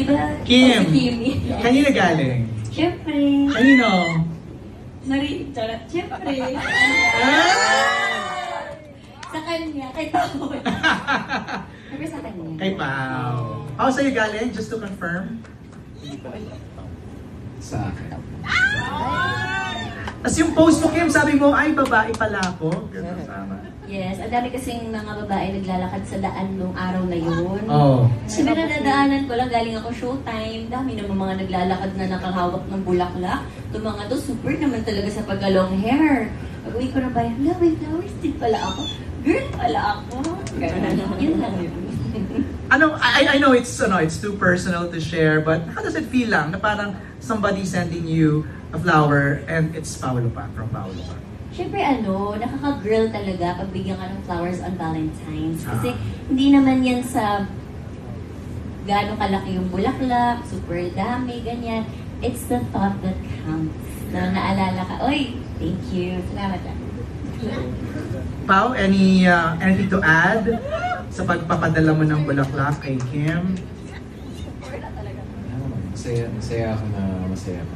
Di ba? Kim. Si Kim. Kanina galing? Siyempre. Kanino? Charot. Siyempre. Sa kanya. Kay Paul. Siyempre sa kanya. Kay Pao. Pao, sa'yo galing? Just to confirm? Sa akin. Tapos yung post mo, Kim, sabi mo, ay, babae pala ako. Ganun, tama. Yes, ang dami kasing mga babae naglalakad sa daan nung araw na yun. Oo. Siyempre nadadaanan ko lang, galing ako showtime. Dami naman mga naglalakad na nakahawak ng bulaklak. Itong mga to, super naman talaga sa pagka-long hair. Pag-uwi ko na ba, hala, may flowers din pala ako. Girl pala ako. Ganun, yun lang yun. I know it's too personal to share, but how does it feel lang na parang somebody sending you a flower and it's Paolo pa, from Paolo pa? Siyempre nakaka-girl talaga pag bigyan ka ng flowers on Valentine's. Kasi hindi naman yan sa gaano kalaki yung bulaklak, super dami, ganyan. It's the thought that counts. Na naalala ka, oy, thank you. Salamat lang. Pao, anything to add sa pagpapadala mo ng bulaklak kay Kim? Masaya ako na masaya ako.